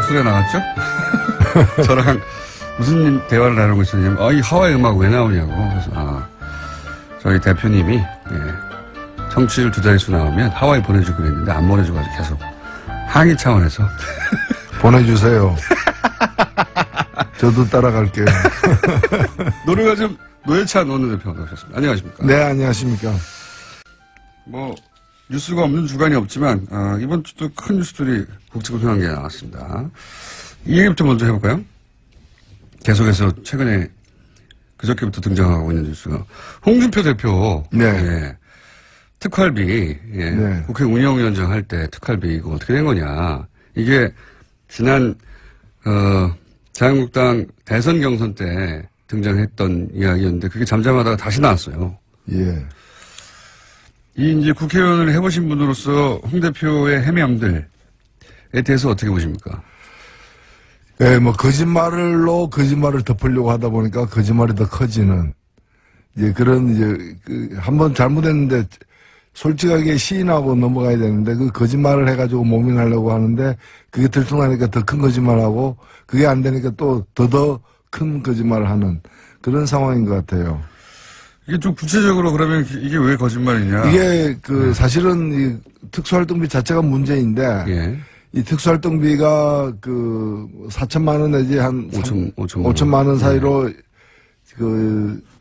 뉴스에 나왔죠? 저랑 무슨 대화를 나누고 있었냐면, 이 하와이 음악 왜 나오냐고. 그래서, 저희 대표님이, 청취율 2자릿수 나오면 하와이 보내주기로 했는데 안 보내줘가지고 계속 항의 차원에서. 보내주세요. 저도 따라갈게요. 노래가 좀 노회찬 원내대표 나오셨습니다. 안녕하십니까? 네, 안녕하십니까? 뉴스가 없는 주간이 없지만, 이번 주도 큰 뉴스들이 국제구성한 게 나왔습니다. 이 얘기부터 먼저 해볼까요? 계속해서 최근에 그저께부터 등장하고 있는 뉴스가 홍준표 대표. 네. 특활비, 네. 국회 운영위원장 할 때 특활비 이거 어떻게 된 거냐. 이게 지난, 자유한국당 대선 경선 때 등장했던 이야기였는데 그게 잠잠하다가 다시 나왔어요. 예. 이제 국회의원을 해보신 분으로서 홍 대표의 해명들에 대해서 어떻게 보십니까? 예, 거짓말로 거짓말을 덮으려고 하다 보니까 거짓말이 더 커지는, 한번 잘못했는데 솔직하게 시인하고 넘어가야 되는데 그 거짓말을 해가지고 모면하려고 하는데 그게 들통나니까 더 큰 거짓말하고 그게 안 되니까 또 더 큰 거짓말을 하는 그런 상황인 것 같아요. 이게 좀 구체적으로 그러면 이게 왜 거짓말이냐? 이게 사실은 이 특수활동비 자체가 문제인데 이 특수활동비가 4천만 원 내지 한 5천만 원 사이로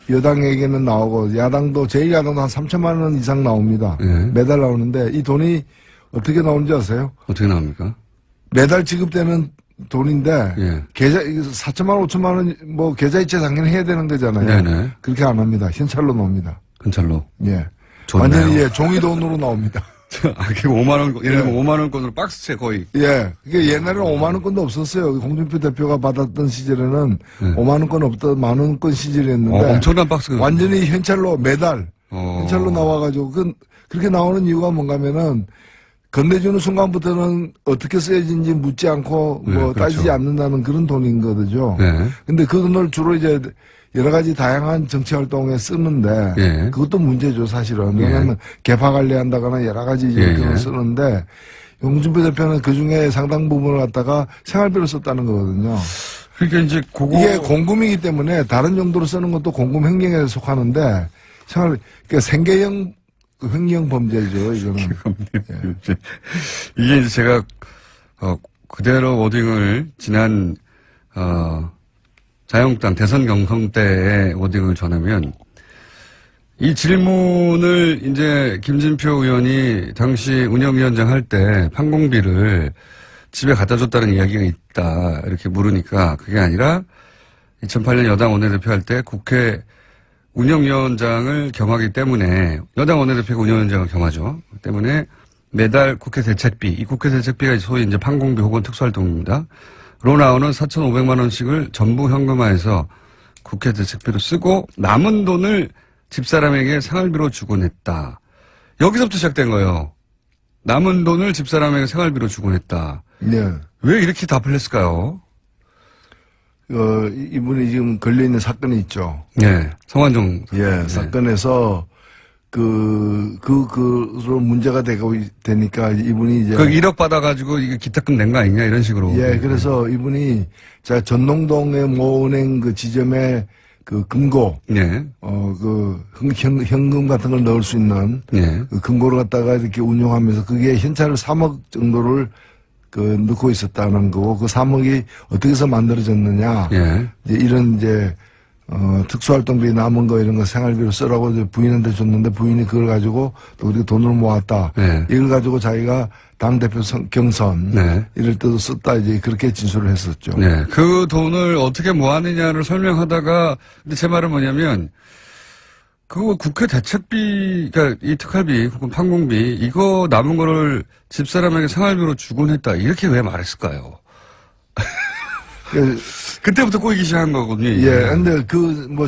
여당에게는 나오고 야당도 제일 야당도 한 3천만 원 이상 나옵니다. 매달 나오는데 이 돈이 어떻게 나오는지 아세요? 어떻게 나옵니까? 매달 지급되는 돈인데 계좌 4천만 원, 5천만 원 계좌이체 당연히 해야 되는 거잖아요. 네네. 그렇게 안 합니다. 현찰로 나옵니다. 현찰로. 예. 좋네요. 완전히 종이 돈으로 나옵니다. 그게 5만 원, 예를 들면 5만 원권으로 박스채 거의. 예. 그게 옛날에는 5만 원권도 없었어요. 홍준표 대표가 받았던 시절에는 5만 원권 없던 만 원권 시절이었는데. 엄청난 박스가. 완전히 현찰로 매달 현찰로 나와가지고 그렇게 나오는 이유가 뭔가면은 건네주는 순간부터는 어떻게 쓰여진지 묻지 않고 그렇죠. 따지지 않는다는 그런 돈인 거죠. 네. 근데 그 돈을 주로 이제 여러 가지 다양한 정치 활동에 쓰는데 그것도 문제죠, 사실은. 왜냐하면 개파 관리한다거나 여러 가지 그걸 쓰는데 홍준표 대표는 그 중에 상당 부분을 갖다가 생활비로 썼다는 거거든요. 그러니까 이제 이게 공금이기 때문에 다른 용도로 쓰는 것도 공금 횡령에 속하는데 그러니까 생계형 횡령 범죄죠, 이거는. 이게 이제 제가 그대로 워딩을 지난 자유한국당 대선 경선 때의 워딩을 전하면 이 질문을 이제 김진표 의원이 당시 운영위원장 할 때 판공비를 집에 갖다 줬다는 이야기가 있다 이렇게 물으니까 그게 아니라 2008년 여당 원내대표 할 때 국회 운영위원장을 겸하기 때문에 여당 원내대표가 운영위원장을 겸하죠. 때문에 매달 국회 대책비, 이 국회 대책비가 소위 이제 판공비 혹은 특수활동입니다. 로 나오는 4,500만 원씩을 전부 현금화해서 국회 대책비로 쓰고 남은 돈을 집사람에게 생활비로 주곤 했다. 여기서부터 시작된 거예요. 남은 돈을 집사람에게 생활비로 주곤 했다. 네. 왜 이렇게 답을 했을까요? 이분이 지금 걸려있는 사건이 있죠. 네. 성완종. 사건에서 그로 문제가 되니까 이분이 이제. 1억 받아가지고 이게 기탁금 낸 거 아니냐 이런 식으로. 그래서 이분이 전농동의 모은행 그 지점에 금고. 현금 같은 걸 넣을 수 있는. 그 금고를 갖다가 이렇게 운용하면서 그게 현찰을 3억 정도를 넣고 있었다는 거고, 그 3억이 어떻게 해서 만들어졌느냐. 이제 이런 특수활동비 남은 거 이런 거 생활비로 쓰라고 이제 부인한테 줬는데 부인이 그걸 가지고 또 우리가 돈을 모았다. 이걸 가지고 자기가 당대표 경선. 이럴 때도 썼다. 이제 그렇게 진술을 했었죠. 그 돈을 어떻게 모았느냐를 설명하다가, 근데 제 말은 뭐냐면, 그거 국회 대책비, 그러니까 이 특활비 혹은 판공비 이거 남은 거를 집사람에게 생활비로 주곤 했다. 이렇게 왜 말했을까요? 그때부터 꼬이기 시작한 거거든요. 근데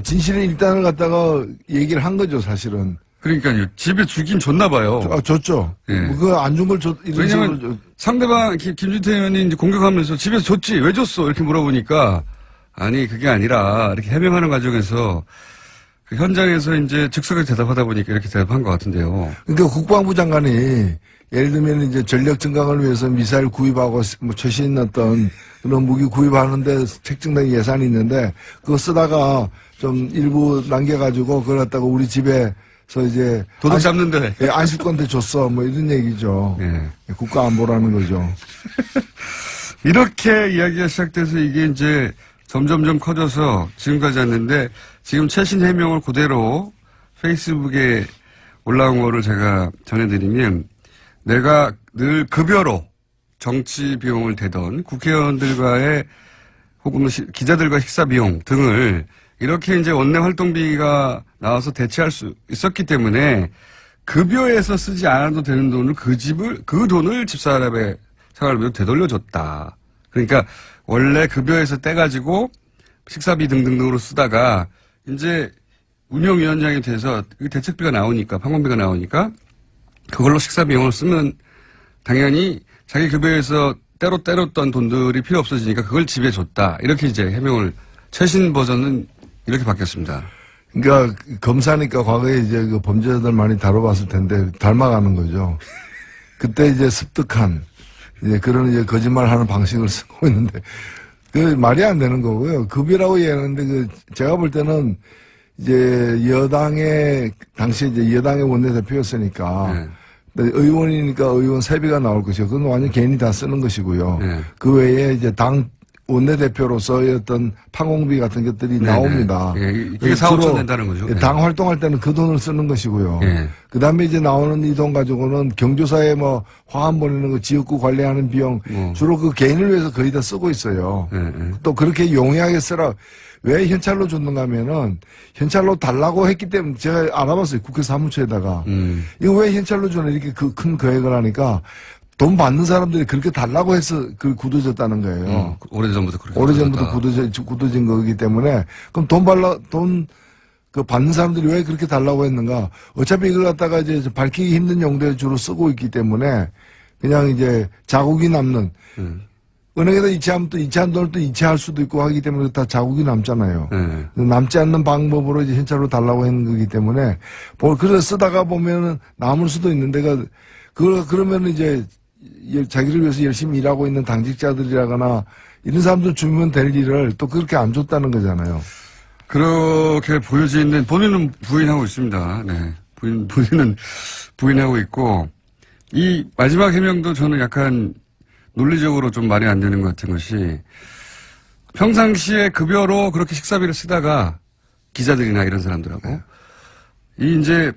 진실의 일단을 갖다가 얘기를 한 거죠, 사실은. 그러니까요. 집에 주긴 줬나 봐요. 줬죠. 그거 안 준 걸 왜냐면 상대방 김진태 의원이 이제 공격하면서 집에서 줬지 왜 줬어 이렇게 물어보니까 아니 그게 아니라 이렇게 해명하는 과정에서 그 현장에서 이제 즉석에 대답하다 보니까 이렇게 대답한 것 같은데요. 그러니까 국방부 장관이 예를 들면 이제 전력 증강을 위해서 미사일 구입하고 뭐 최신 어떤 그런 무기 구입하는데 책정된 예산이 있는데 그거 쓰다가 좀 일부 남겨가지고 그걸 갖다가 우리 집에서 이제 도둑 잡는데 안식권대 줬어 뭐 이런 얘기죠. 예. 국가 안보라는 거죠. 이렇게 이야기가 시작돼서 이게 이제 점점점 커져서 지금까지 왔는데 지금 최신 해명을 그대로 페이스북에 올라온 거를 제가 전해드리면 내가 늘 급여로 정치 비용을 대던 국회의원들과의 혹은 기자들과 식사 비용 등을 이렇게 이제 원내 활동비가 나와서 대체할 수 있었기 때문에 급여에서 쓰지 않아도 되는 돈을 그 돈을 집사람의 생활비로 되돌려줬다. 그러니까 원래 급여에서 떼가지고 식사비 등등으로 쓰다가 이제 운영위원장이 돼서 대책비가 나오니까 판공비가 나오니까 그걸로 식사 비용을 쓰면 당연히 자기 급여에서 때렸던 돈들이 필요 없어지니까 그걸 집에 줬다. 이렇게 이제 해명을 최신 버전은 이렇게 바뀌었습니다. 그러니까 검사니까 과거에 이제 그 범죄자들 많이 다뤄봤을 텐데 닮아가는 거죠. 그때 이제 습득한 이제 그런 이제 거짓말하는 방식을 쓰고 있는데 그 말이 안 되는 거고요. 급이라고 얘기하는데 그 제가 볼 때는 이제 여당의 당시 이제 여당의 원내대표였으니까 의원이니까 의원 세비가 나올 것이고 그건 완전 개인이 다 쓰는 것이고요. 그 외에 이제 당 원내대표로서의 어떤 판공비 같은 것들이 나옵니다. 이게 4, 5천 된다는 거죠. 당 활동할 때는 그 돈을 쓰는 것이고요. 그 다음에 이제 나오는 이 돈 가지고는 경조사에 뭐 화환 보내는 거 지역구 관리하는 비용 주로 그 개인을 위해서 거의 다 쓰고 있어요. 또 그렇게 용이하게 쓰라. 왜 현찰로 줬는가 하면은 현찰로 달라고 했기 때문에 제가 알아봤어요. 국회 사무처에다가. 이거 왜 현찰로 주는 이렇게 그 큰 계획을 하니까 돈 받는 사람들이 그렇게 달라고 해서 그 굳어졌다는 거예요. 오래전부터 그렇게. 오래전부터 굳어진 거기 때문에 그럼 돈 그 받는 사람들이 왜 그렇게 달라고 했는가? 어차피 이걸 갖다가 이제 밝히기 힘든 용도에 주로 쓰고 있기 때문에 그냥 이제 자국이 남는 은행에다 이체하면 또 이체한 돈을 또 이체할 수도 있고 하기 때문에 다 자국이 남잖아요. 남지 않는 방법으로 이제 현찰로 달라고 했는 거기 때문에 그래서 쓰다가 보면은 남을 수도 있는데 그러면 이제 자기를 위해서 열심히 일하고 있는 당직자들이라거나 이런 사람들 주면 될 일을 또 그렇게 안 줬다는 거잖아요. 그렇게 보여지는 본인은 부인하고 있습니다. 네. 본인은 부인하고 있고 이 마지막 해명도 저는 약간 논리적으로 좀 말이 안 되는 것 같은 것이 평상시에 급여로 그렇게 식사비를 쓰다가 기자들이나 이런 사람들하고 이 이제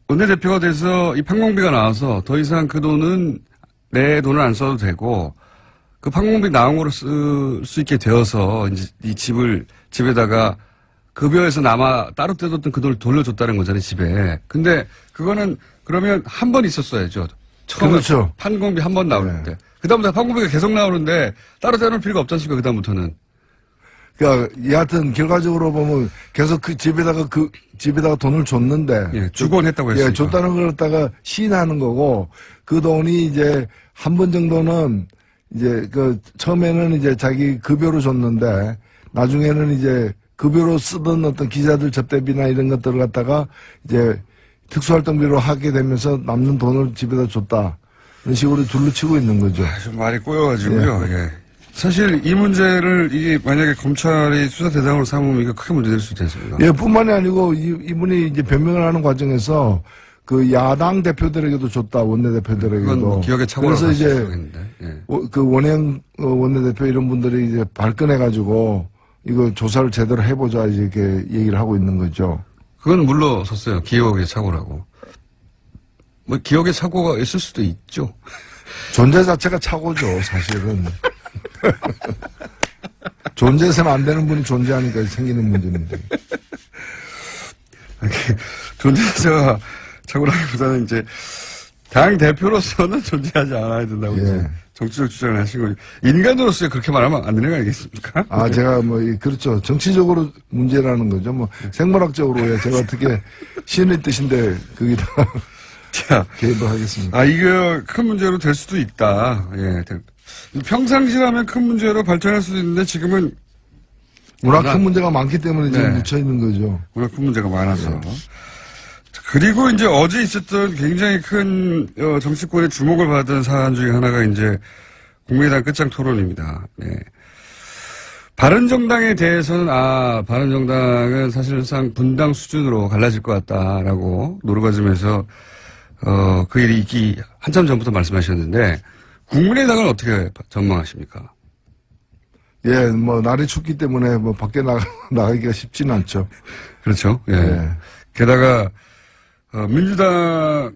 원내대표가 돼서 이 판공비가 나와서 더 이상 그 돈은 내 돈을 안 써도 되고 그 판공비 나온 거로 쓸 수 있게 되어서 이제 이 집에다가 급여에서 따로 떼뒀던 그 돈을 돌려줬다는 거잖아요, 집에. 근데 그거는 그러면 한 번 있었어야죠. 처음에 그렇죠. 판공비 한 번 나올 때. 그다음부터 판공비가 계속 나오는데 따로 떼놓을 필요가 없지 않습니까, 그다음부터는. 그러니까 여하튼 결과적으로 보면 계속 그 집에다가 돈을 줬는데 주곤 했다고 했으니까. 줬다는 걸 갖다가 시인하는 거고 그 돈이 이제 한 번 정도는 이제 그 처음에는 이제 자기 급여로 줬는데 나중에는 이제 급여로 쓰던 어떤 기자들 접대비나 이런 것들을 갖다가 이제 특수활동비로 하게 되면서 남는 돈을 집에다 줬다. 이런 식으로 둘러치고 있는 거죠. 좀 말이 꼬여가지고요. 예. 사실 이 문제를 이게 만약에 검찰이 수사 대상으로 삼으면 이거 크게 문제될 수도 있습니다. 예, 뿐만이 아니고 이분이 이제 변명을 하는 과정에서 그 야당 대표들에게도 줬다, 원내대표들에게도. 그건 뭐 기억에 착오를 그래서 이제 예. 그 원행 원내대표 이런 분들이 이제 발끈해가지고 이거 조사를 제대로 해보자 이렇게 얘기를 하고 있는 거죠. 그건 물러섰어요. 기억의 착오라고. 뭐 기억의 착오가 있을 수도 있죠. 존재 자체가 착오죠, 사실은. 존재해서는 안 되는 분이 존재하니까 생기는 문제인데. 존재해서 착오라기보다는 이제 당 대표로서는 존재하지 않아야 된다고 이제 정치적 주장을 하신 거죠. 인간으로서 그렇게 말하면 안 되는 거 아니겠습니까? 제가 그렇죠. 정치적으로 문제라는 거죠. 생물학적으로 제가 어떻게 신의 뜻인데 거기다가 개입을 하겠습니다. 이거 큰 문제로 될 수도 있다. 예. 평상시라면 큰 문제로 발전할 수도 있는데 지금은 워낙 큰 문제가 많기 때문에 지금 묻혀 있는 거죠. 워낙 큰 문제가 많아서. 그리고 이제 어제 있었던 굉장히 큰 정치권의 주목을 받은 사안 중에 하나가 이제 국민의당 끝장 토론입니다. 네. 바른정당에 대해서는 바른정당은 사실상 분당 수준으로 갈라질 것 같다라고 노르가즘에서 그 일이 있기 한참 전부터 말씀하셨는데 국민의당은 어떻게 전망하십니까? 예, 뭐 날이 춥기 때문에 뭐 밖에 나가기가 쉽지는 않죠. 그렇죠. 예. 게다가 민주당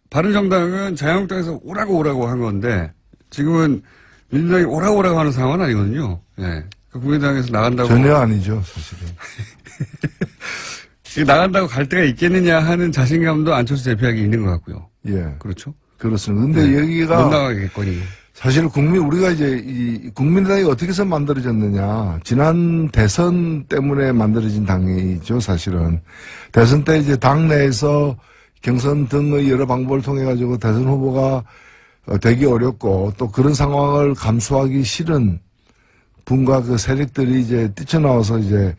바른정당은 자유한국당에서 오라고 한 건데 지금은 민주당이 오라고 하는 상황은 아니거든요. 예. 국민의당에서 나간다고. 전혀 아니죠, 사실은. 나간다고 갈 데가 있겠느냐 하는 자신감도 안철수 대표에게 있는 것 같고요. 예. 그렇죠. 그렇습니다. 근데 여기가. 못 나가겠거니. 사실 우리가 이제 이 국민의당이 어떻게 해서 만들어졌느냐. 지난 대선 때문에 만들어진 당이죠, 사실은. 대선 때 이제 당내에서 경선 등의 여러 방법을 통해가지고 대선 후보가 되기 어렵고 또 그런 상황을 감수하기 싫은 분과 그 세력들이 이제 뛰쳐나와서 이제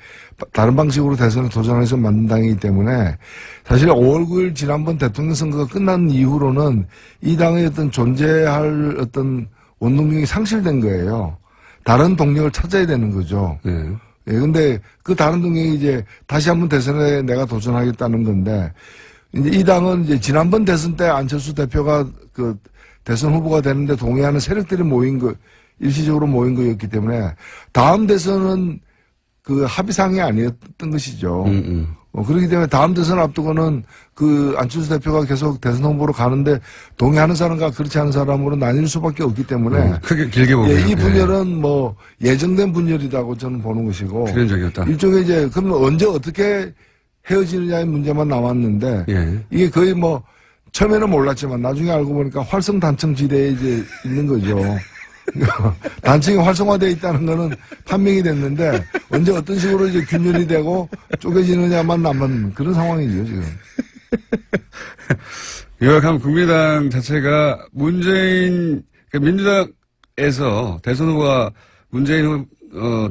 다른 방식으로 대선에 도전해서 만든 당이기 때문에 사실 5월 9일 지난번 대통령 선거가 끝난 이후로는 이 당의 어떤 존재할 어떤 원동력이 상실된 거예요. 다른 동력을 찾아야 되는 거죠. 예, 근데 그 다른 동력이 이제 다시 한번 대선에 내가 도전하겠다는 건데 이제 이 당은 이제 지난번 대선 때 안철수 대표가 그 대선 후보가 되는데 동의하는 세력들이 일시적으로 모인 거였기 때문에 다음 대선은 그 합의사항이 아니었던 것이죠. 그렇기 때문에 다음 대선 앞두고는 그 안철수 대표가 계속 대선 후보로 가는데 동의하는 사람과 그렇지 않은 사람으로 나뉠 수밖에 없기 때문에 크게 길게 보면 이 분열은 뭐 예정된 분열이라고 저는 보는 것이고 필연적이었다. 일종의 이제 그러면 언제 어떻게 헤어지느냐의 문제만 남았는데 이게 거의 뭐 처음에는 몰랐지만 나중에 알고 보니까 활성단층 지대에 이제 있는 거죠. 단층이 활성화되어 있다는 거는 판명이 됐는데 언제 어떤 식으로 이제 균열이 되고 쪼개지느냐만 남은 그런 상황이죠, 지금. 요약하면 국민의당 자체가 민주당에서 대선 후보가 문재인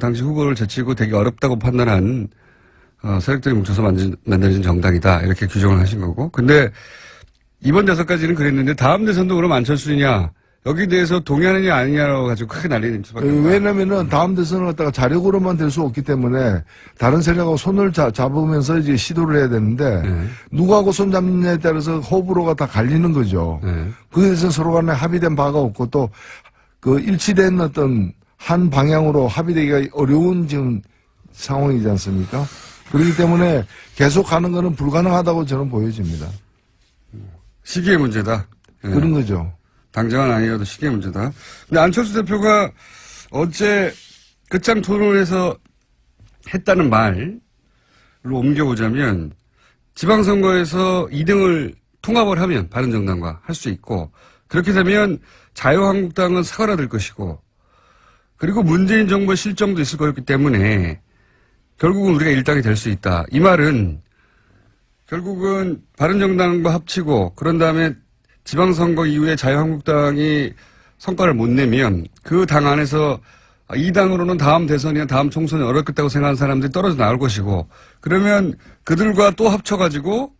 당시 후보를 제치고 되게 어렵다고 판단한 세력들이 뭉쳐서 만들어진 정당이다. 이렇게 규정을 하신 거고. 근데 이번 대선까지는 그랬는데 다음 대선도 그럼 안철수냐? 여기 대해서 동의하느냐 아니냐라고 가지고 크게 난리는 수밖에 없다. 왜냐면은 다음 대선을 갖다가 자력으로만 될 수 없기 때문에 다른 세력하고 손을 잡으면서 이제 시도를 해야 되는데 누구하고 손 잡느냐에 따라서 호불호가 다 갈리는 거죠. 그에 대해서 서로 간에 합의된 바가 없고 또 그 일치된 어떤 한 방향으로 합의되기가 어려운 지금 상황이지 않습니까? 그렇기 때문에 계속 가는 거는 불가능하다고 저는 보여집니다. 시기의 문제다. 그런 거죠. 당장은 아니어도 시기의 문제다. 근데 안철수 대표가 어제 끝장 토론에서 했다는 말로 옮겨보자면 지방선거에서 2등을 통합을 하면 바른정당과 할 수 있고 그렇게 되면 자유한국당은 사그라들 것이고 그리고 문재인 정부의 실정도 있을 거였기 때문에 결국은 우리가 일당이 될 수 있다. 이 말은 결국은 바른정당과 합치고 그런 다음에 지방선거 이후에 자유한국당이 성과를 못 내면 그 당 안에서 이 당으로는 다음 대선이나 다음 총선이 어렵겠다고 생각하는 사람들이 떨어져 나올 것이고 그러면 그들과 또 합쳐가지고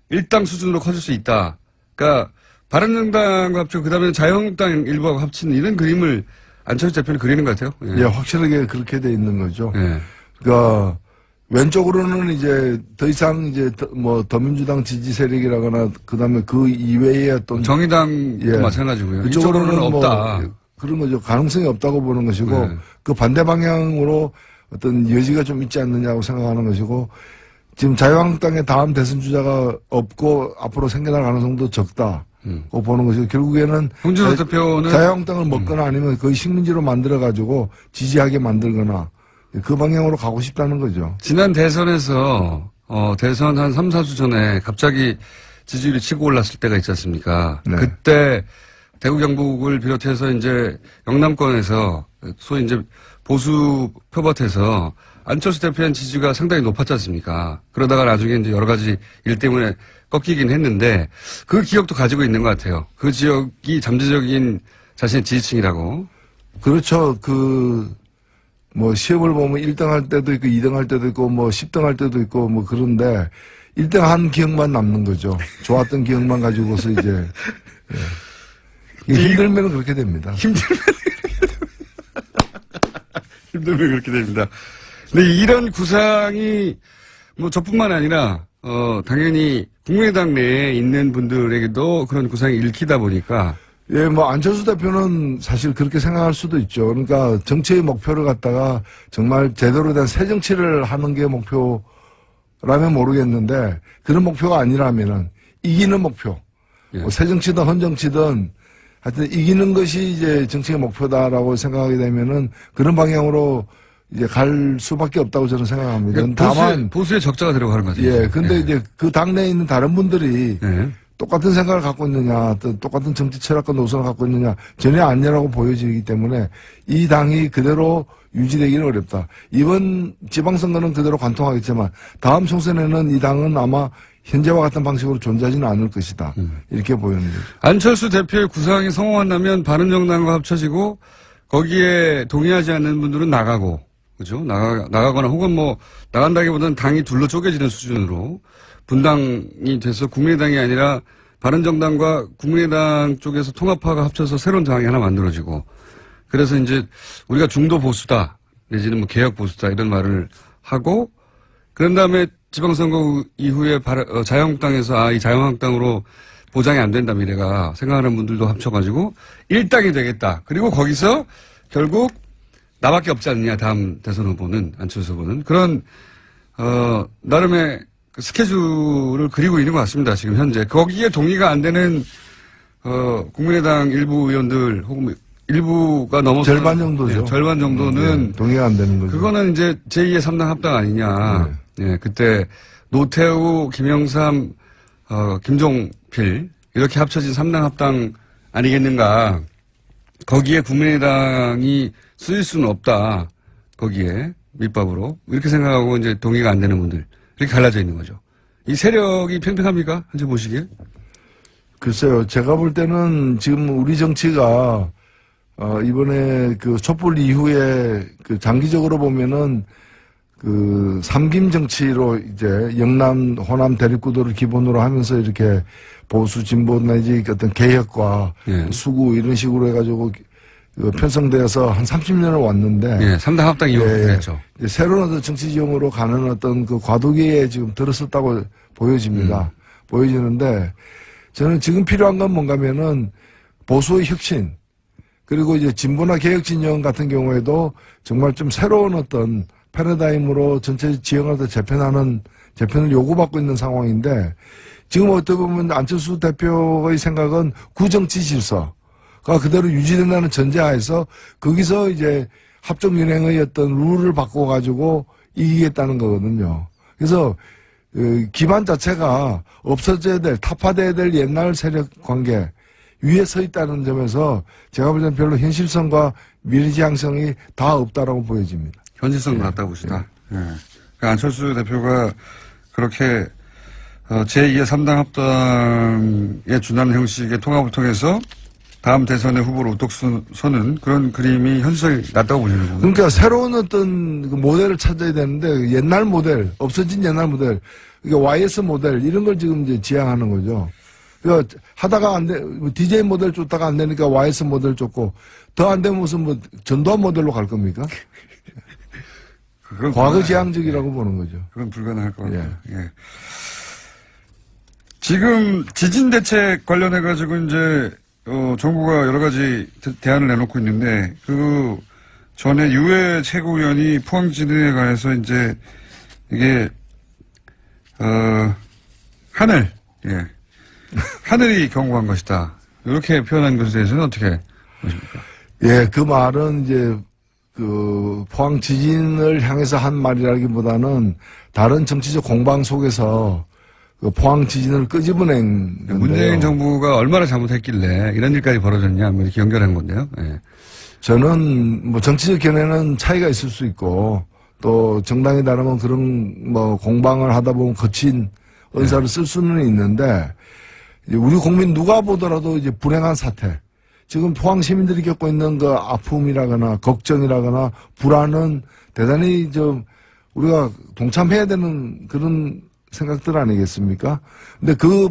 일당 수준으로 커질 수 있다. 그러니까 바른정당과 합치고 그다음에 자유한국당 일부하고 합치는 이런 그림을 안철수 대표는 그리는 것 같아요. 예, 확실하게 그렇게 돼 있는 거죠. 그러니까 왼쪽으로는 이제 더 이상 이제 더민주당 지지 세력이라거나 그다음에 그 이외의 어떤 정의당도 마찬가지고요. 그쪽으로는 없다. 그런 거죠. 가능성이 없다고 보는 것이고 그 반대 방향으로 어떤 여지가 좀 있지 않느냐고 생각하는 것이고 지금 자유한국당의 다음 대선 주자가 없고 앞으로 생겨날 가능성도 적다. 고 보는 것이고 결국에는 홍준표 대표는 자유한국당을 먹거나 아니면 거의 식민지로 만들어 가지고 지지하게 만들거나 그 방향으로 가고 싶다는 거죠. 지난 대선에서 대선 한 3, 4주 전에 갑자기 지지율이 치고 올랐을 때가 있지 않습니까? 네. 그때 대구 경북을 비롯해서 이제 영남권에서 소위 이제 보수 표밭에서 안철수 대표의 지지가 상당히 높았지 않습니까? 그러다가 나중에 이제 여러 가지 일 때문에 꺾이긴 했는데 그 기억도 가지고 있는 것 같아요. 그 지역이 잠재적인 자신의 지지층이라고. 그렇죠. 뭐 시험을 보면 1등 할 때도 있고 2등 할 때도 있고 뭐 10등 할 때도 있고 뭐 그런데 1등 한 기억만 남는 거죠. 좋았던 기억만 가지고서 이제 힘들면 그렇게 됩니다. 힘들면 그렇게 됩니다. 근데 이런 구상이 뭐 저뿐만 아니라 당연히 국민의당 내에 있는 분들에게도 그런 구상이 읽히다 보니까 예, 뭐 안철수 대표는 사실 그렇게 생각할 수도 있죠. 그러니까 정치의 목표를 갖다가 정말 제대로 된 새 정치를 하는 게 목표라면 모르겠는데 그런 목표가 아니라면은 이기는 목표, 예. 뭐 새 정치든 헌 정치든 하여튼 이기는 것이 이제 정치의 목표다라고 생각하게 되면은 그런 방향으로 이제 갈 수밖에 없다고 저는 생각합니다. 그러니까 다만 보수의 적자가 들어가는 거죠. 예, 근데 이제 그 당내에 있는 다른 분들이 똑같은 생각을 갖고 있느냐, 또 똑같은 정치 철학과 노선을 갖고 있느냐, 전혀 아니라고 보여지기 때문에 이 당이 그대로 유지되기는 어렵다. 이번 지방선거는 그대로 관통하겠지만 다음 총선에는 이 당은 아마 현재와 같은 방식으로 존재하지는 않을 것이다. 이렇게 보이는 거죠. 안철수 대표의 구상이 성공한다면 바른정당과 합쳐지고 거기에 동의하지 않는 분들은 나가고, 그죠? 나가거나 혹은 뭐 나간다기보다는 당이 둘로 쪼개지는 수준으로 분당이 돼서 국민의당이 아니라 바른정당과 국민의당 쪽에서 통합파가 합쳐서 새로운 당이 하나 만들어지고 그래서 이제 우리가 중도 보수다 내지는 뭐 개혁 보수다 이런 말을 하고 그런 다음에 지방선거 이후에 자유한국당에서 이 자유한국당으로 보장이 안 된다 미래가 생각하는 분들도 합쳐가지고 일당이 되겠다. 그리고 거기서 결국 나밖에 없지 않느냐 다음 대선 후보는 안철수 후보는 그런 나름의 스케줄을 그리고 있는 것 같습니다. 지금 현재 거기에 동의가 안 되는 국민의당 일부 의원들 혹은 일부가 넘어서 절반 정도죠. 네, 절반 정도는 동의가 안 되는 거죠. 그거는 이제 제2의 3당 합당 아니냐. 네, 그때 노태우, 김영삼, 김종필 이렇게 합쳐진 3당 합당 아니겠는가. 거기에 국민의당이 쓰일 수는 없다. 거기에 밑밥으로 이렇게 생각하고 이제 동의가 안 되는 분들. 이렇게 갈라져 있는 거죠. 이 세력이 팽팽합니까? 현재 보시기에? 글쎄요. 제가 볼 때는 지금 우리 정치가 이번에 그 촛불 이후에 그 장기적으로 보면은 그 삼김 정치로 이제 영남, 호남 대립구도를 기본으로 하면서 이렇게 보수 진보 내지 어떤 개혁과 수구 이런 식으로 해가지고 편성되어서 한 30년을 왔는데. 예, 3당 합당 이후로 그랬죠. 새로운 어떤 정치 지형으로 가는 어떤 그 과도기에 지금 들었었다고 보여집니다. 보여지는데 저는 지금 필요한 건 뭔가면은 보수의 혁신 그리고 이제 진보나 개혁 진영 같은 경우에도 정말 좀 새로운 어떤 패러다임으로 전체 지형을 더 재편을 요구받고 있는 상황인데 지금 어떻게 보면 안철수 대표의 생각은 구정치 질서 가 그대로 유지된다는 전제하에서 거기서 이제 합종연행의 어떤 룰을 바꿔가지고 이기겠다는 거거든요. 그래서 기반 자체가 없어져야 될, 타파돼야 될 옛날 세력 관계 위에 서 있다는 점에서 제가 볼 때는 별로 현실성과 미래지향성이 다 없다라고 보여집니다. 현실성은 낮다고 보시다. 그러니까 안철수 대표가 그렇게 제2의 3당 합당에 준하는 형식의 통합을 통해서 다음 대선의 후보로 우뚝 서는 그런 그림이 현실성이 낮다고 보시는 거군요. 그러니까 새로운 어떤 모델을 찾아야 되는데 옛날 모델, 없어진 옛날 모델, 그러니까 YS 모델 이런 걸 지금 이제 지향하는 거죠. 그러니까 하다가 안 돼, DJ 모델 쫓다가 안 되니까 YS 모델 쫓고 더 안 되면 무슨 뭐 전두환 모델로 갈 겁니까? 과거 지향적이라고 보는 거죠. 그건 불가능할 것 같아요. 예. 지금 지진 대책 관련해가지고 이제 정부가 여러 가지 대안을 내놓고 있는데, 그 전에 유해 최고위원이 포항지진에 관해서 이제, 이게, 하늘이 경고한 것이다. 이렇게 표현한 것에 대해서는 어떻게 보십니까? 예, 그 말은 이제, 포항 지진을 향해서 한 말이라기보다는 다른 정치적 공방 속에서 그 포항 지진을 끄집어낸 건데요. 문재인 정부가 얼마나 잘못했길래 이런 일까지 벌어졌냐, 뭐 이렇게 연결한 건데요. 예. 저는 뭐 정치적 견해는 차이가 있을 수 있고 또 정당에 따르면 그런 뭐 공방을 하다 보면 거친 언사를 쓸 수는 있는데 우리 국민 누가 보더라도 이제 불행한 사태, 지금 포항 시민들이 겪고 있는 그 아픔이라거나 걱정이라거나 불안은 대단히 우리가 동참해야 되는 그런 생각들 아니겠습니까? 근데 그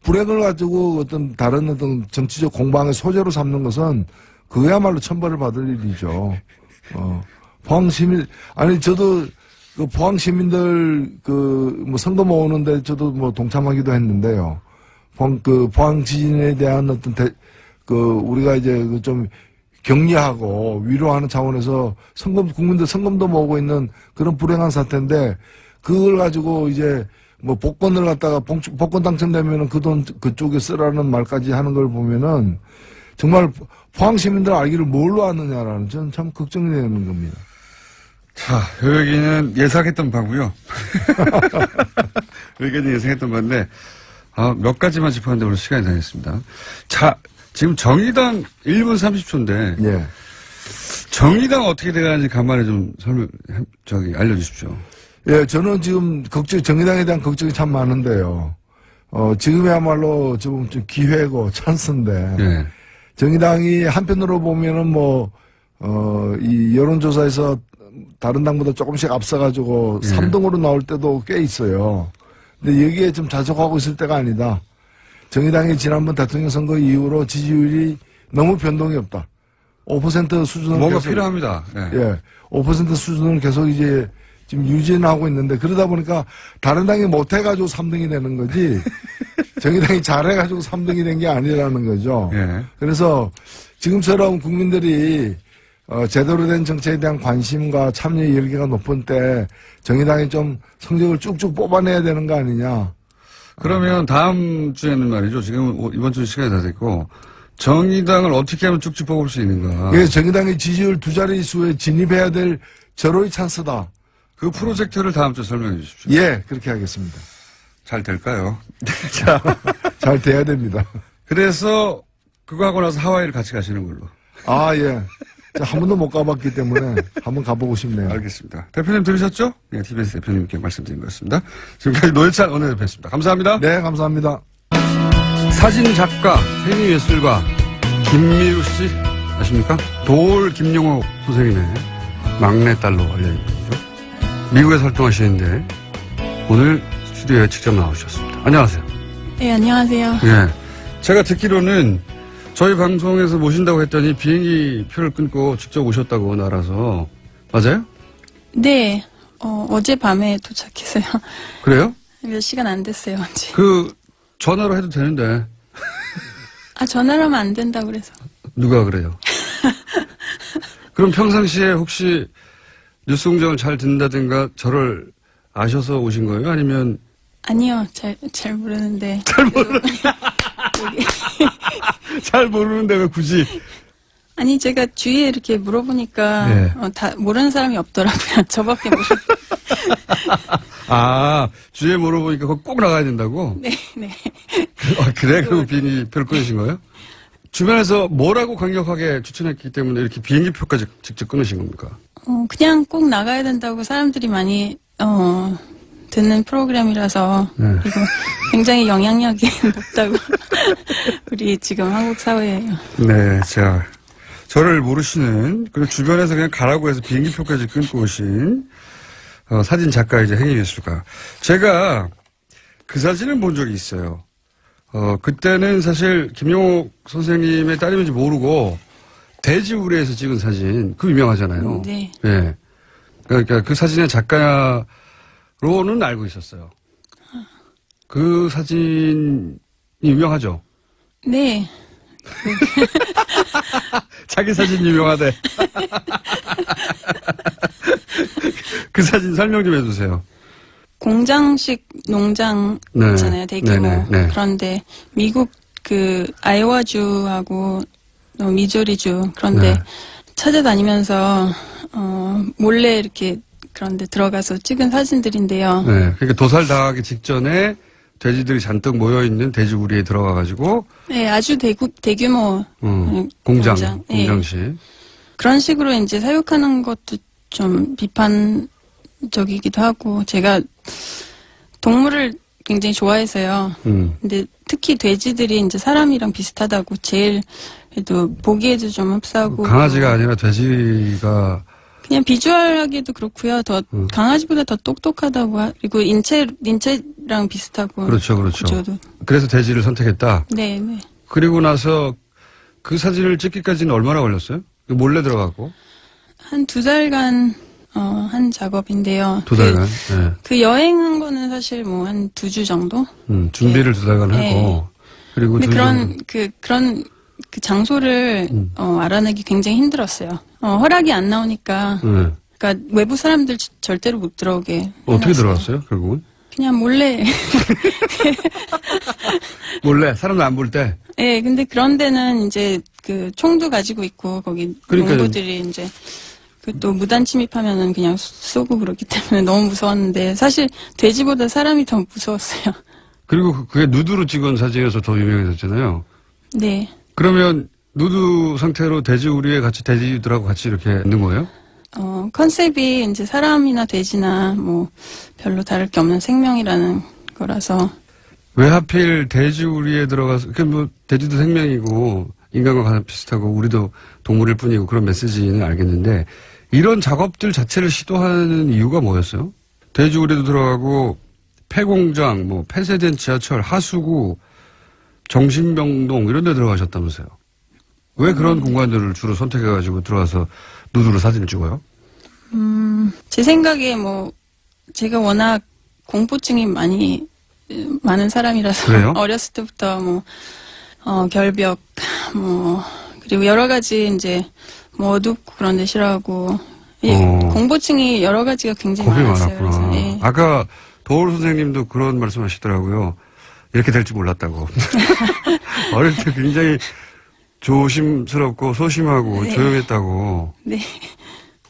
불행을 가지고 다른 정치적 공방의 소재로 삼는 것은 그야말로 천벌을 받을 일이죠. 포항 시민, 저도 그 포항 시민들 선거 모으는데 저도 동참하기도 했는데요. 포항 지진에 대한 우리가 이제 좀 격려하고 위로하는 차원에서 국민들 성금도 모으고 있는 그런 불행한 사태인데 그걸 가지고 이제 복권을 갖다가 복권 당첨되면은 그 돈 그쪽에 쓰라는 말까지 하는 걸 보면은 정말 포항 시민들 알기를 뭘로 아느냐라는 저는 참 걱정이 되는 겁니다. 자, 여기는 예상했던 바고요. 여기는 예상했던 건데 몇 가지만 짚었는데 오늘 시간이 다 됐습니다. 자, 지금 정의당 1분 30초인데 예. 정의당 어떻게 돼가는지 간만에 좀 알려주십시오. 예, 저는 지금 정의당에 대한 걱정이 참 많은데요. 지금이야말로 좀 기회고 찬스인데. 예. 정의당이 한편으로 보면은 이 여론조사에서 다른 당보다 조금씩 앞서가지고 3등으로 나올 때도 꽤 있어요. 근데 여기에 좀 자족하고 있을 때가 아니다. 정의당이 지난번 대통령 선거 이후로 지지율이 너무 변동이 없다. 5% 수준을 뭔가 필요합니다. 예. 5% 수준을 계속 이제 지금 유지는 하고 있는데 그러다 보니까 다른 당이 못해가지고 3등이 되는 거지 정의당이 잘해가지고 3등이 된 게 아니라는 거죠. 예. 그래서 지금처럼 국민들이 제대로 된 정책에 대한 관심과 참여 열기가 높은 때 정의당이 좀 성적을 쭉쭉 뽑아내야 되는 거 아니냐. 그러면 다음 주에는 말이죠. 지금 이번 주 시간이 다 됐고 정의당을 어떻게 하면 쭉쭉 뽑을 수 있는가. 예, 정의당의 지지율 2자릿수에 진입해야 될 절호의 찬스다. 그 프로젝트를 다음 주에 설명해 주십시오. 예, 그렇게 하겠습니다. 잘 될까요? 자, 잘 돼야 됩니다. 그래서 그거 하고 나서 하와이를 같이 가시는 걸로. 아, 예. 한 번도 못 가봤기 때문에 한번 가보고 싶네요. 알겠습니다. 대표님 들으셨죠? 네, TBS 대표님께 말씀드린 거였습니다. 지금까지 노회찬 원내대표였습니다. 감사합니다. 네, 감사합니다. 사진 작가, 행위예술가 김미우 씨 아십니까? 도올 김용옥 선생님의 막내딸로 알려진 분이죠. 미국에서 활동하시는데 오늘 스튜디오에 직접 나오셨습니다. 안녕하세요. 네, 안녕하세요. 예. 제가 듣기로는 저희 방송에서 모신다고 했더니 비행기 표를 끊고 직접 오셨다고 나라서 맞아요? 네, 어젯밤에 도착했어요. 그래요? 몇 시간 안 됐어요, 아직. 전화로 해도 되는데. 전화로 하면 안 된다고 그래서. 누가 그래요? 그럼 평상시에 혹시 뉴스 공장을 잘 듣는다든가 저를 아셔서 오신 거예요? 아니면? 아니요, 잘 모르는데. 잘 모르는데 왜 굳이? 아니, 제가 주위에 이렇게 물어보니까, 네. 다 모르는 사람이 없더라고요. 저밖에 모르는. 주위에 물어보니까 그거 꼭 나가야 된다고? 네, 네. 그래? 그리고 비행기표를 끊으신 거예요? 주변에서 뭐라고 강력하게 추천했기 때문에 이렇게 비행기표까지 직접 끊으신 겁니까? 그냥 꼭 나가야 된다고 사람들이 많이, 듣는 프로그램이라서, 네. 그리고 굉장히 영향력이 높다고, 우리 지금 한국 사회에요. 네, 저를 모르시는, 그리고 주변에서 그냥 가라고 해서 비행기표까지 끊고 오신, 사진 작가이자 행위예술가. 제가 그 사진을 본 적이 있어요. 그때는 사실 김용옥 선생님의 딸임인지 모르고, 돼지우리에서 찍은 사진, 그 유명하잖아요. 네. 네. 그러니까 그 사진의 작가로는 알고 있었어요. 그 사진이 유명하죠? 네. 자기 사진 유명하대. 그 사진 설명 좀 해주세요. 공장식 농장 네. 있잖아요, 대규모. 네. 그런데 미국 아이오와주하고 미조리주 그런데 네. 찾아다니면서 몰래 이렇게 그런데 들어가서 찍은 사진들인데요. 네. 그러니까 도살 당하기 직전에 돼지들이 잔뜩 모여있는 돼지우리에 들어가가지고. 네, 아주 대규모 공장식. 네. 그런 식으로 이제 사육하는 것도 좀 비판적이기도 하고 제가 동물을 굉장히 좋아해서요. 근데 특히 돼지들이 이제 사람이랑 비슷하다고 제일 그래도 보기에도 좀 흡사하고 강아지가 아니라 돼지가 그냥 비주얼하기도 그렇고요. 더 강아지보다 더 똑똑하다고 그리고 인체랑 비슷하고 그렇죠. 구조도. 그래서 돼지를 선택했다. 네. 그리고 나서 그 사진을 찍기까지는 얼마나 걸렸어요? 몰래 들어가고 한 2달간 한 작업인데요. 2달간. 네. 그 여행한 거는 사실 뭐 한 2주 정도. 준비를 네. 2달간 하고 그리고 근데 그런 그 장소를 알아내기 굉장히 힘들었어요. 허락이 안 나오니까. 그러니까 외부 사람들 절대로 못 들어오게. 어떻게 들어갔어요? 결국은? 그냥 몰래. 몰래 사람도 안 볼 때. 네, 근데 그런 데는 이제 그 총도 가지고 있고 거기 농부들이 이제 그 또 무단 침입하면은 그냥 쏘고 그렇기 때문에 너무 무서웠는데 사실 돼지보다 사람이 더 무서웠어요. 그리고 그게 누드로 찍은 사진이어서 더 유명해졌잖아요. 네. 그러면 누드 상태로 돼지우리에 같이 돼지들하고 같이 이렇게 있는 거예요? 컨셉이 이제 사람이나 돼지나 뭐 별로 다를 게 없는 생명이라는 거라서. 왜 하필 돼지우리에 들어가서, 뭐, 돼지도 생명이고, 인간과 가장 비슷하고, 우리도 동물일 뿐이고, 그런 메시지는 알겠는데, 이런 작업들 자체를 시도하는 이유가 뭐였어요? 돼지우리도 들어가고, 폐공장, 뭐, 폐쇄된 지하철, 하수구, 정신병동, 이런 데 들어가셨다면서요? 왜 그런 공간들을 주로 선택해가지고 들어가서 누드로 사진을 찍어요? 제 생각에 뭐, 제가 워낙 공포증이 많은 사람이라서. 그래요? 어렸을 때부터 뭐, 결벽, 뭐, 그리고 여러 가지 이제, 뭐 어둡고 그런 데 싫어하고, 공포증이 여러 가지가 굉장히 겁이 많았어요. 많았구나. 그래서, 예. 아까 도울 선생님도 그런 말씀 하시더라고요. 이렇게 될 줄 몰랐다고. 어릴 때 굉장히 조심스럽고 소심하고 네. 조용했다고. 네.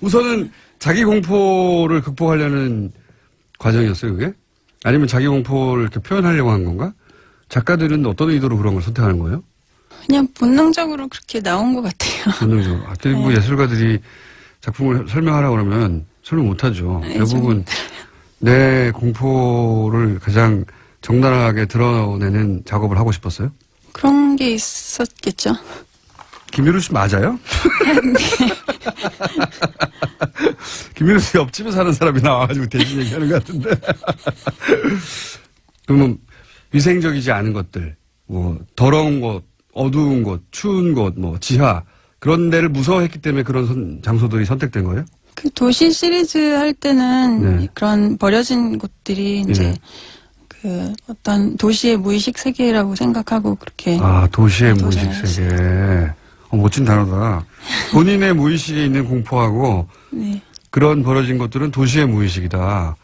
우선은 자기 공포를 극복하려는 과정이었어요, 그게? 아니면 자기 공포를 이렇게 표현하려고 한 건가? 작가들은 어떤 의도로 그런 걸 선택하는 거예요? 그냥 본능적으로 그렇게 나온 것 같아요. 본능적으로. 뭐 예술가들이 작품을 설명하라고 그러면 설명 못하죠. 네, 대부분 내 공포를 가장 적나라하게 드러내는 작업을 하고 싶었어요? 그런 게 있었겠죠. 김유루 씨 맞아요? 김유루 씨 옆집에 사는 사람이 나와가지고 대신 얘기하는 것 같은데. 그러면 위생적이지 않은 것들, 뭐 더러운 곳, 어두운 곳, 추운 곳, 뭐 지하 그런 데를 무서워했기 때문에 그런 장소들이 선택된 거예요? 그 도시 시리즈 할 때는 네. 그런 버려진 곳들이 이제 네. 그 어떤 도시의 무의식 세계라고 생각하고 그렇게. 아, 도시의 무의식 도전했어요. 세계. 멋진 단어다. 본인의 무의식에 있는 공포하고 네. 그런 벌어진 것들은 도시의 무의식이다.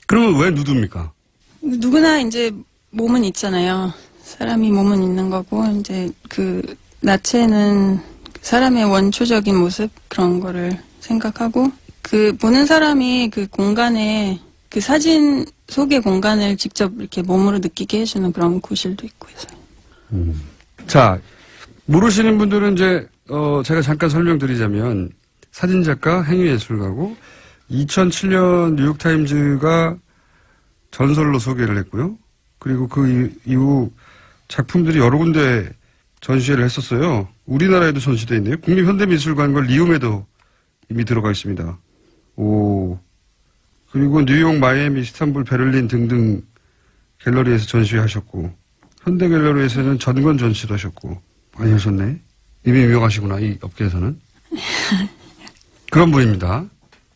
그러면 왜 누드입니까? 누구나 이제 몸은 있잖아요. 사람이 몸은 있는 거고 이제 그 나체는 사람의 원초적인 모습 그런 거를 생각하고 그 보는 사람이 그 공간에 그 사진 속의 공간을 직접 이렇게 몸으로 느끼게 해주는 그런 구실도 있고 해서. 자, 모르시는 분들은 이제 제가 잠깐 설명드리자면 사진작가, 행위예술가고 2007년 뉴욕타임즈가 전설로 소개를 했고요. 그리고 그 이후 작품들이 여러 군데 전시회를 했었어요. 우리나라에도 전시되어 있네요. 국립현대미술관과 리움에도 이미 들어가 있습니다. 오. 그리고 뉴욕, 마이애미, 이스탄불, 베를린 등등 갤러리에서 전시회 하셨고 현대갤러리에서는 전권 전시도 하셨고 많이 하셨네. 이미 유명하시구나, 이 업계에서는. 그런 분입니다.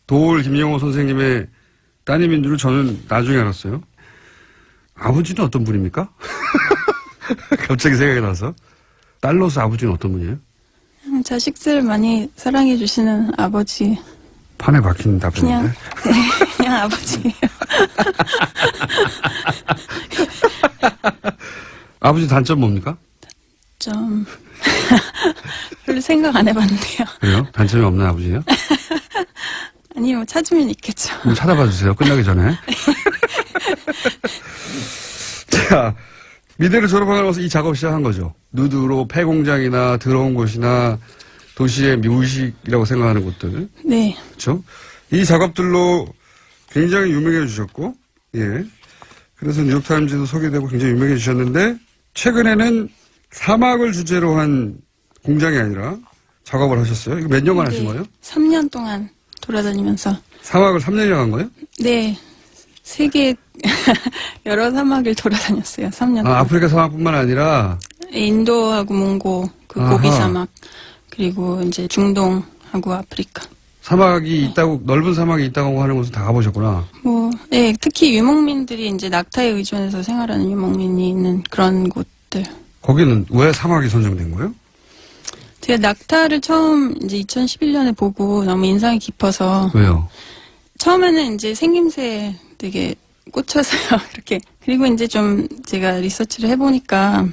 도올 김영호 선생님의 따님인 줄 저는 나중에 알았어요. 아버지는 어떤 분입니까? 갑자기 생각이 나서. 딸로서 아버지는 어떤 분이에요? 자식들 많이 사랑해 주시는 아버지. 판에 박힌 답변인데. 그냥 아버지예요. 아버지 단점 뭡니까? 좀 별로 생각 안 해봤는데요. 그래요? 단점이 없는 아버지예요? 아니 뭐 찾으면 있겠죠. 좀 찾아봐 주세요. 끝나기 전에. 자, 미대를 졸업하고 나서 이 작업 시작한 거죠. 누드로 폐공장이나 더러운 곳이나 도시의 무의식이라고 생각하는 곳들. 네. 그렇죠? 이 작업들로 굉장히 유명해 주셨고, 예. 그래서 뉴욕타임즈도 소개되고 굉장히 유명해 주셨는데, 최근에는 사막을 주제로 한 공장이 아니라 작업을 하셨어요? 이거 몇 년간 하신 거예요? 3년 동안 돌아다니면서. 사막을 3년이나 한 거예요? 네. 세계 여러 사막을 돌아다녔어요. 3년 동안. 아프리카 사막뿐만 아니라 인도하고 몽고, 그 고비 사막, 그리고 이제 중동하고 아프리카. 사막이 있다고, 넓은 사막이 있다고 하는 곳은 다 가보셨구나. 네, 특히 유목민들이 이제 낙타에 의존해서 생활하는 유목민이 있는 그런 곳들. 거기는 왜 사막이 선정된 거예요? 제가 낙타를 처음 이제 2011년에 보고 너무 인상이 깊어서. 왜요? 처음에는 이제 생김새에 되게 꽂혀서요, 이렇게. 그리고 이제 좀 제가 리서치를 해보니까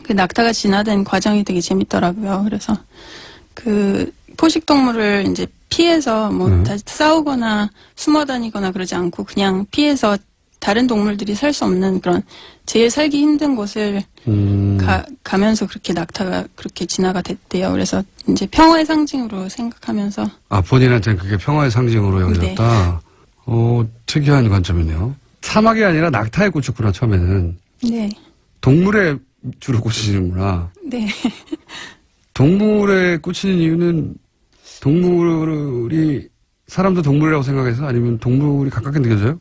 그 낙타가 진화된 과정이 되게 재밌더라고요. 그래서 그 포식동물을 이제 피해서 다 싸우거나 숨어 다니거나 그러지 않고 그냥 피해서 다른 동물들이 살 수 없는 그런 제일 살기 힘든 곳을 가면서 그렇게 낙타가 그렇게 진화가 됐대요. 그래서 이제 평화의 상징으로 생각하면서. 본인한테는 그게 평화의 상징으로 여겨졌다? 네. 특이한 관점이네요. 사막이 아니라 낙타에 꽂혔구나, 처음에는. 네. 동물에 주로 꽂히시는구나. 네. 동물에 꽂히는 이유는 동물이 사람도 동물이라고 생각해서 아니면 동물이 가깝게 느껴져요?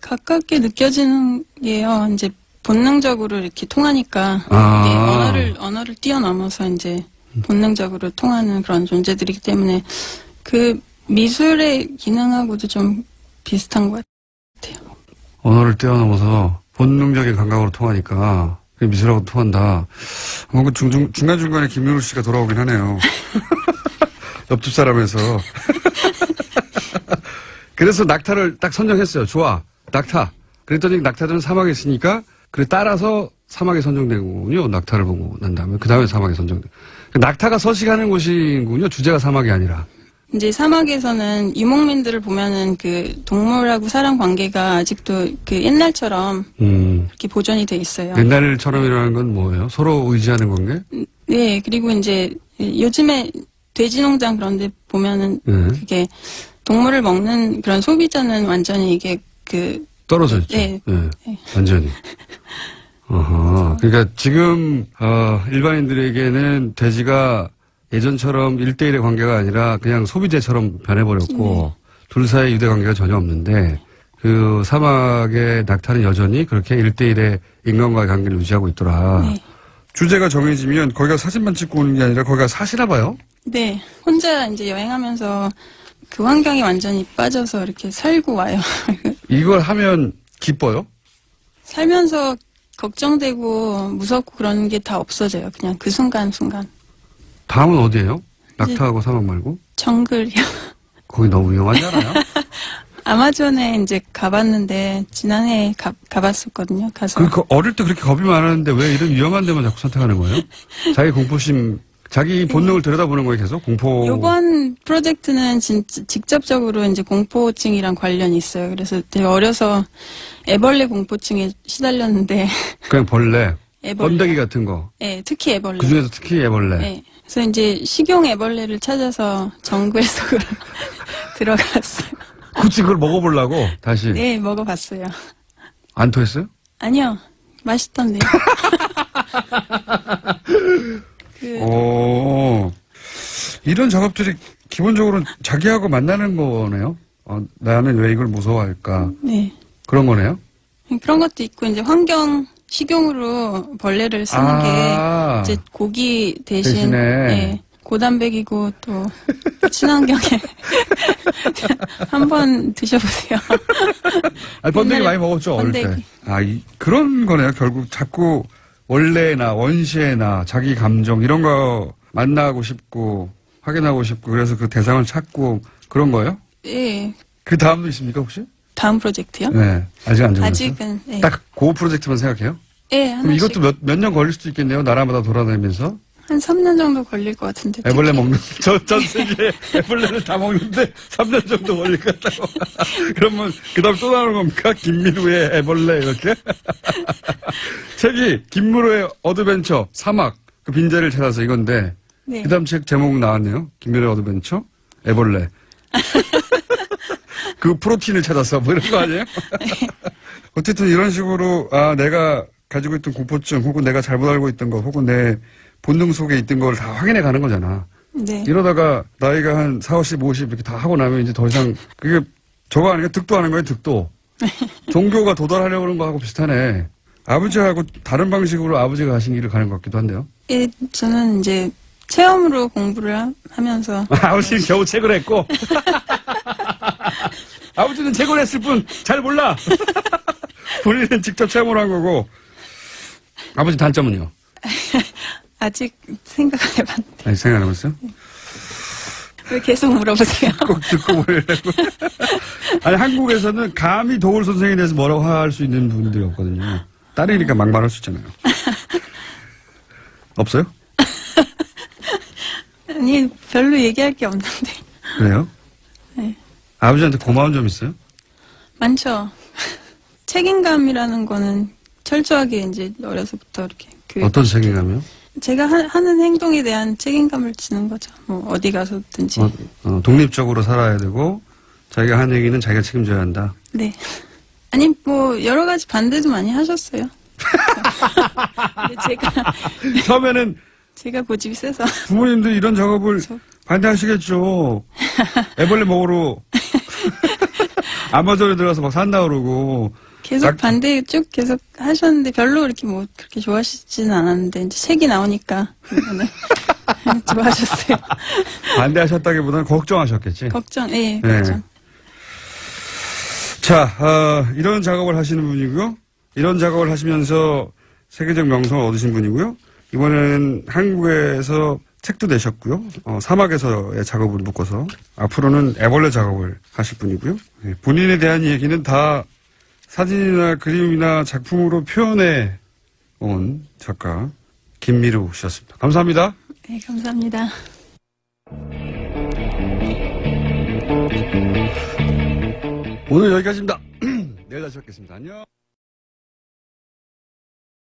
가깝게 느껴지는 게요. 이제 본능적으로 이렇게 통하니까 이게 언어를 뛰어넘어서 이제 본능적으로 통하는 그런 존재들이기 때문에 그 미술의 기능하고도 좀 비슷한 것 같아요. 언어를 뛰어넘어서 본능적인 감각으로 통하니까 미술하고 통한다. 뭔가 중간중간에 김민우 씨가 돌아오긴 하네요. 옆집 사람에서. 그래서 낙타를 딱 선정했어요. 좋아. 낙타. 그랬더니 낙타들은 사막에 있으니까 그래 따라서 사막에 선정되군요. 낙타를 보고 난 다음에 그 다음에 사막에 선정돼. 낙타가 서식하는 곳이군요. 주제가 사막이 아니라. 이제 사막에서는 유목민들을 보면은 그 동물하고 사람 관계가 아직도 그 옛날처럼 그렇게 보존이 돼 있어요. 옛날처럼이라는 건 뭐예요? 서로 의지하는 관계? 네. 그리고 이제 요즘에 돼지 농장 그런 데 보면은 그게 동물을 먹는 그런 소비자는 완전히 이게 떨어져 있죠. 네. 완전히. 그러니까 지금 일반인들에게는 돼지가 예전처럼 1대1의 관계가 아니라 그냥 소비재처럼 변해버렸고 둘 사이의 유대 관계가 전혀 없는데 그 사막의 낙타는 여전히 그렇게 1대1의 인간과의 관계를 유지하고 있더라. 네. 주제가 정해지면 거기가 사진만 찍고 오는 게 아니라 거기가 사시나 봐요? 네. 혼자 이제 여행하면서 그 환경에 완전히 빠져서 이렇게 살고 와요. 이걸 하면 기뻐요? 살면서 걱정되고 무섭고 그런 게 다 없어져요. 그냥 그 순간순간. 다음은 어디예요? 낙타하고 사막 말고? 정글이요. 거기 너무 위험하지 않아요? 아마존에 이제 가봤는데 지난해 가봤었거든요. 가서. 어릴 때 그렇게 겁이 많았는데 왜 이런 위험한 데만 자꾸 선택하는 거예요? 자기 공포심, 자기 본능을 들여다보는 거예요, 계속? 공포. 이번 프로젝트는 진짜 직접적으로 이제 공포증이랑 관련이 있어요. 그래서 되게 어려서 애벌레 공포증에 시달렸는데. 그냥 벌레? 애벌레. 번데기 같은 거? 네, 특히 애벌레. 그 중에서 특히 애벌레? 네. 그래서 이제 식용 애벌레를 찾아서 정글 속으로 들어갔어요. 굳이 그걸 먹어보려고? 다시? 네, 먹어봤어요. 안 토했어요? 아니요. 맛있던데요. 이런 작업들이 기본적으로 자기하고 만나는 거네요? 나는 왜 이걸 무서워할까? 네. 그런 거네요? 그런 것도 있고, 이제 식용으로 벌레를 쓰는 게, 이제 고기 대신에. 네, 고단백이고, 또, 친환경에. 한번 드셔보세요. 번데기 많이 먹었죠, 어릴 때. 그런 거네요. 결국 자꾸 원래나 원시나 자기 감정, 이런 거 만나고 싶고, 확인하고 싶고, 그래서 그 대상을 찾고, 그런 거예요? 네. 그 다음도 있습니까, 혹시? 다음 프로젝트요? 네. 아직 안 정했어요? 아직은, 네. 딱 그 프로젝트만 생각해요? 네, 하나씩. 그럼 이것도 몇 년 걸릴 수도 있겠네요, 나라마다 돌아다니면서? 한 3년 정도 걸릴 것 같은데. 애벌레 먹는, 전 세계 애벌레를 다 먹는데 3년 정도 걸릴 것 같다고. 그러면 그 다음 또 나오는 겁니까? 김민우의 애벌레, 이렇게? 책이 김민우의 어드벤처, 사막, 그 빈자리를 찾아서 이건데. 네. 그 다음 책 제목 나왔네요. 김민우의 어드벤처, 애벌레. 그 프로틴을 찾아서 뭐 이런 거 아니에요? 네. 어쨌든 이런 식으로, 내가 가지고 있던 공포증 혹은 내가 잘못 알고 있던 거 혹은 내 본능 속에 있던 걸 다 확인해 가는 거잖아. 네. 이러다가 나이가 한 40, 50 이렇게 다 하고 나면 이제 더 이상 그게 저거 아니까 득도 하는 거예요, 득도. 종교가 도달하려고 하는 거하고 비슷하네. 아버지하고 다른 방식으로 아버지가 가신 길을 가는 것 같기도 한데요. 예, 저는 이제 체험으로 공부를 하면서. 아버지는 겨우 책을 했고. 아버지는 책을 했을 뿐 잘 몰라. 본인은 직접 체험을 한 거고. 아버지 단점은요? 아직 생각 안 해봤는데. 아직 생각 안 해봤어요? 왜 계속 물어보세요? 꼭 듣고 보려고. 아니, 한국에서는 감히 도울 선생에 대해서 뭐라고 할 수 있는 분들이 없거든요. 딸이니까 막 말할 수 있잖아요. 없어요? 아니, 별로 얘기할 게 없는데. 그래요? 네. 아버지한테 고마운 점 있어요? 많죠. 책임감이라는 거는 철저하게 이제 어려서부터 이렇게 어떤 책임감이요? 제가 하는 행동에 대한 책임감을 지는 거죠. 뭐 어디 가서든지. 독립적으로 살아야 되고 자기가 한 얘기는 자기가 책임져야 한다. 네. 아니 뭐 여러 가지 반대도 많이 하셨어요. 근데 처음에는 제가 고집이 세서 부모님들 이런 작업을 반대하시겠죠. 애벌레 먹으러 아마존에 들어가서 막 산다 그러고. 계속 반대 쭉 계속 하셨는데 별로 이렇게 뭐 그렇게 좋아하시지는 않았는데 이제 책이 나오니까 좋아하셨어요. 반대하셨다기보다는 걱정하셨겠지. 걱정, 예, 걱정. 네. 자, 이런 작업을 하시는 분이고요. 이런 작업을 하시면서 세계적 명성을 얻으신 분이고요. 이번에는 한국에서 책도 내셨고요. 사막에서의 작업을 묶어서 앞으로는 애벌레 작업을 하실 분이고요. 네, 본인에 대한 얘기는 다 사진이나 그림이나 작품으로 표현해 온 작가 김미루 씨였습니다. 감사합니다. 네, 감사합니다. 오늘 여기까지입니다. 내일 다시 뵙겠습니다. 안녕.